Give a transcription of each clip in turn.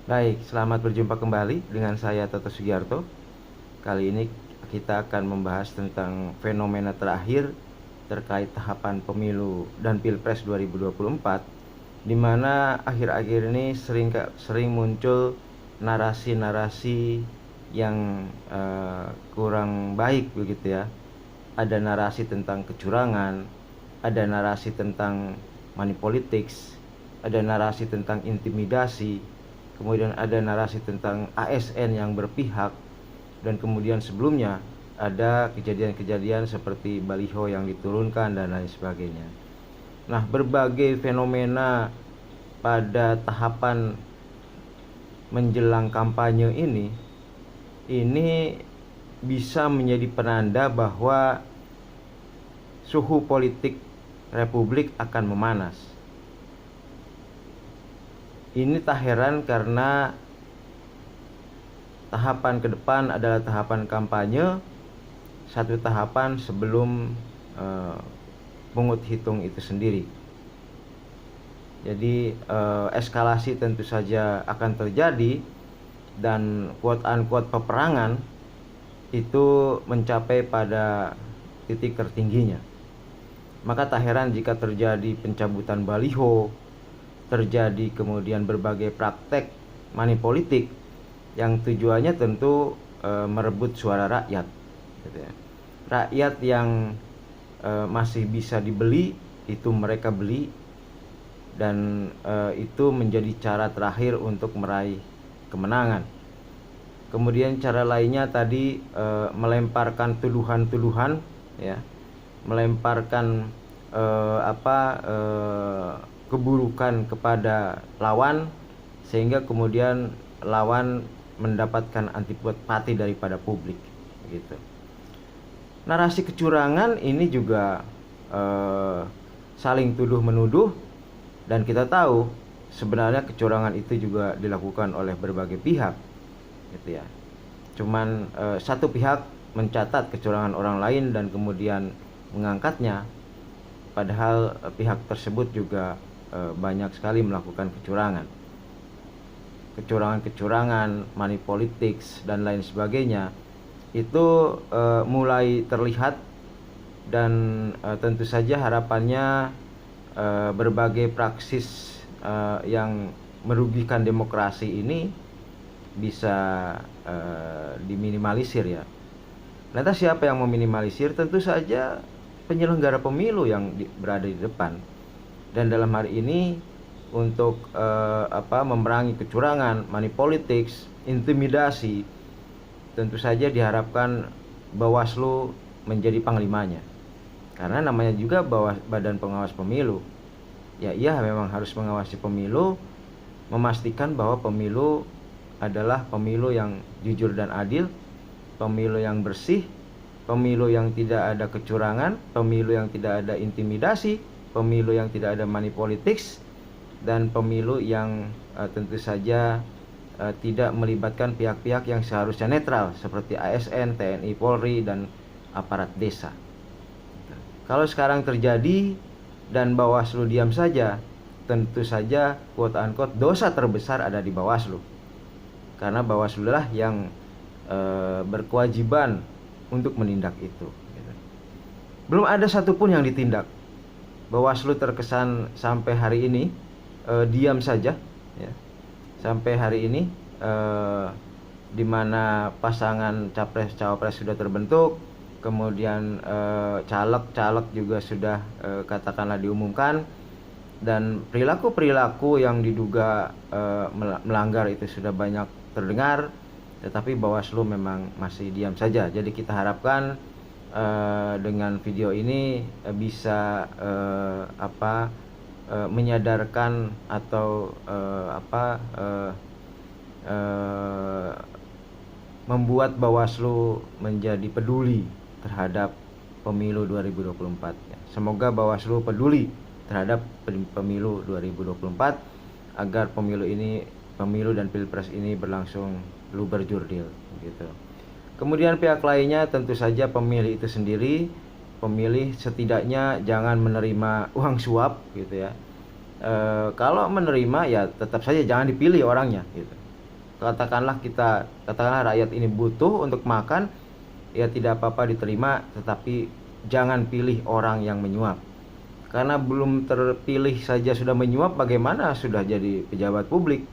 Baik, selamat berjumpa kembali dengan saya Toto Sugiarto. Kali ini kita akan membahas tentang fenomena terakhir terkait tahapan pemilu dan Pilpres 2024, di mana akhir-akhir ini sering muncul narasi-narasi yang kurang baik begitu ya. Ada narasi tentang kecurangan, ada narasi tentang money politics, ada narasi tentang intimidasi, kemudian ada narasi tentang ASN yang berpihak, dan kemudian sebelumnya ada kejadian-kejadian seperti baliho yang diturunkan dan lain sebagainya. Nah, berbagai fenomena pada tahapan menjelang kampanye ini bisa menjadi penanda bahwa suhu politik Republik akan memanas. Ini tak heran karena tahapan ke depan adalah tahapan kampanye, satu tahapan sebelum pungut hitung itu sendiri. Jadi eskalasi tentu saja akan terjadi, dan quote-unquote peperangan itu mencapai pada titik tertingginya. Maka tak heran jika terjadi pencabutan baliho, terjadi kemudian berbagai praktek money politik yang tujuannya tentu merebut suara rakyat, gitu ya. Rakyat yang masih bisa dibeli itu mereka beli, dan itu menjadi cara terakhir untuk meraih kemenangan. Kemudian cara lainnya tadi melemparkan tuduhan-tuduhan, ya, melemparkan keburukan kepada lawan, sehingga kemudian lawan mendapatkan antipati daripada publik, gitu. Narasi kecurangan ini juga saling tuduh menuduh, dan kita tahu sebenarnya kecurangan itu juga dilakukan oleh berbagai pihak, gitu ya. Cuman satu pihak mencatat kecurangan orang lain dan kemudian mengangkatnya, padahal pihak tersebut juga banyak sekali melakukan kecurangan, money politics dan lain sebagainya. Itu mulai terlihat, dan tentu saja harapannya berbagai praksis yang merugikan demokrasi ini bisa diminimalisir, ya. Lantas siapa yang meminimalisir? Tentu saja penyelenggara pemilu yang berada di depan. Dan dalam hari ini untuk memerangi kecurangan, money politics, intimidasi, tentu saja diharapkan Bawaslu menjadi panglimanya. Karena namanya juga Badan Pengawas Pemilu. Ya, ia memang harus mengawasi pemilu, memastikan bahwa pemilu adalah pemilu yang jujur dan adil, pemilu yang bersih, pemilu yang tidak ada kecurangan, pemilu yang tidak ada intimidasi, pemilu yang tidak ada money politics, dan pemilu yang tentu saja tidak melibatkan pihak-pihak yang seharusnya netral seperti ASN, TNI, Polri, dan aparat desa. Kalau sekarang terjadi dan Bawaslu diam saja, tentu saja quote-unquote dosa terbesar ada di Bawaslu. Karena Bawaslu lah yang berkewajiban untuk menindak itu. Belum ada satupun yang ditindak. Bawaslu terkesan sampai hari ini diam saja, ya. Sampai hari ini di mana pasangan capres-cawapres sudah terbentuk, kemudian caleg-caleg juga sudah katakanlah diumumkan, dan perilaku-perilaku yang diduga melanggar itu sudah banyak terdengar, tetapi Bawaslu memang masih diam saja. Jadi kita harapkan dengan video ini bisa menyadarkan atau membuat Bawaslu menjadi peduli terhadap pemilu 2024. Semoga Bawaslu peduli terhadap pemilu 2024 agar pemilu dan Pilpres ini berlangsung luber jurdil, gitu. Kemudian pihak lainnya tentu saja pemilih itu sendiri. Pemilih setidaknya jangan menerima uang suap, gitu ya. Kalau menerima ya tetap saja jangan dipilih orangnya, gitu. katakanlah rakyat ini butuh untuk makan, ya tidak apa-apa diterima, tetapi jangan pilih orang yang menyuap. Karena belum terpilih saja sudah menyuap, bagaimana sudah jadi pejabat publik?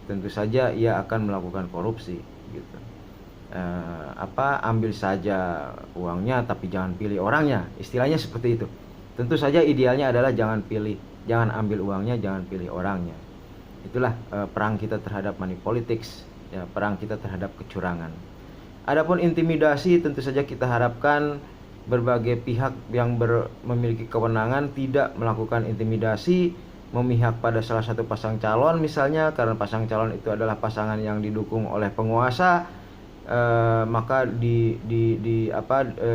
Tentu saja ia akan melakukan korupsi gitu. Ambil saja uangnya tapi jangan pilih orangnya, istilahnya seperti itu. Tentu saja idealnya adalah jangan ambil uangnya, jangan pilih orangnya. Itulah perang kita terhadap money politics, ya, perang kita terhadap kecurangan. Adapun intimidasi, tentu saja kita harapkan berbagai pihak yang memiliki kewenangan tidak melakukan intimidasi memihak pada salah satu pasang calon misalnya, karena pasang calon itu adalah pasangan yang didukung oleh penguasa. Maka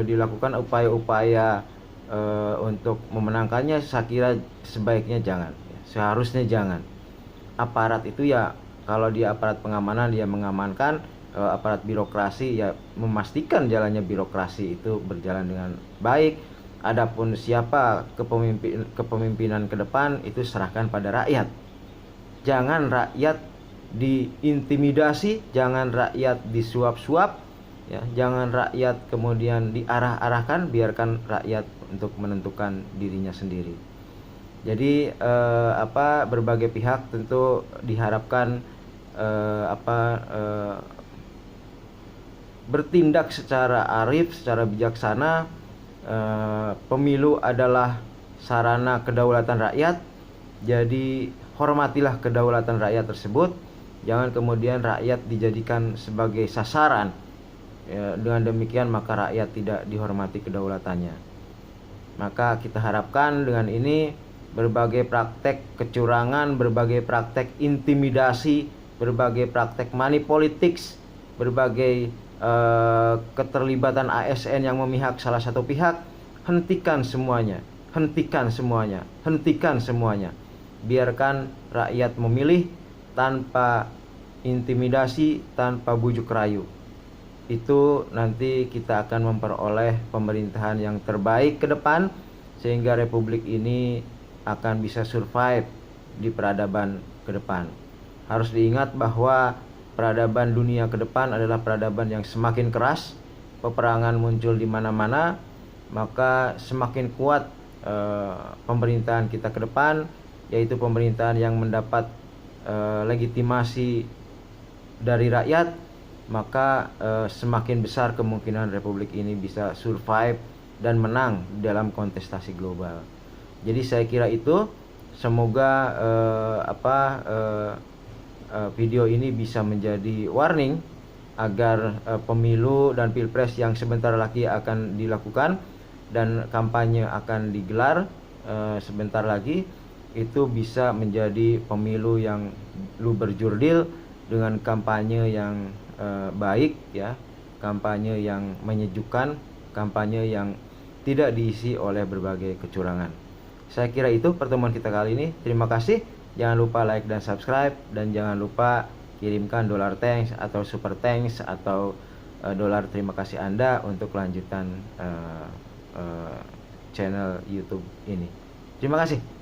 dilakukan upaya-upaya untuk memenangkannya. Saya kira sebaiknya jangan, seharusnya jangan. Aparat itu ya, kalau dia aparat pengamanan, dia mengamankan. Aparat birokrasi ya memastikan jalannya birokrasi itu berjalan dengan baik. Adapun siapa kepemimpinan ke depan, itu serahkan pada rakyat. Jangan rakyat diintimidasi, jangan rakyat disuap-suap, ya, jangan rakyat kemudian diarah-arahkan, biarkan rakyat untuk menentukan dirinya sendiri. Jadi berbagai pihak tentu diharapkan bertindak secara arif, secara bijaksana. Pemilu adalah sarana kedaulatan rakyat, jadi hormatilah kedaulatan rakyat tersebut. Jangan kemudian rakyat dijadikan sebagai sasaran, ya, dengan demikian maka rakyat tidak dihormati kedaulatannya. Maka kita harapkan dengan ini berbagai praktek kecurangan, berbagai praktek intimidasi, berbagai praktek money politics, berbagai keterlibatan ASN yang memihak salah satu pihak, hentikan semuanya. Biarkan rakyat memilih tanpa intimidasi, tanpa bujuk rayu. Itu nanti kita akan memperoleh pemerintahan yang terbaik ke depan, sehingga republik ini akan bisa survive di peradaban ke depan. Harus diingat bahwa peradaban dunia ke depan adalah peradaban yang semakin keras, peperangan muncul di mana-mana, maka semakin kuat pemerintahan kita ke depan, yaitu pemerintahan yang mendapat legitimasi dari rakyat, maka semakin besar kemungkinan republik ini bisa survive dan menang dalam kontestasi global. Jadi saya kira itu, semoga video ini bisa menjadi warning agar pemilu dan pilpres yang sebentar lagi akan dilakukan dan kampanye akan digelar sebentar lagi, itu bisa menjadi pemilu yang berjurdil dengan kampanye yang baik, ya, kampanye yang menyejukkan, kampanye yang tidak diisi oleh berbagai kecurangan. Saya kira itu pertemuan kita kali ini. Terima kasih. Jangan lupa like dan subscribe, dan jangan lupa kirimkan dolar thanks atau super thanks atau dolar terima kasih Anda untuk kelanjutan channel YouTube ini. Terima kasih.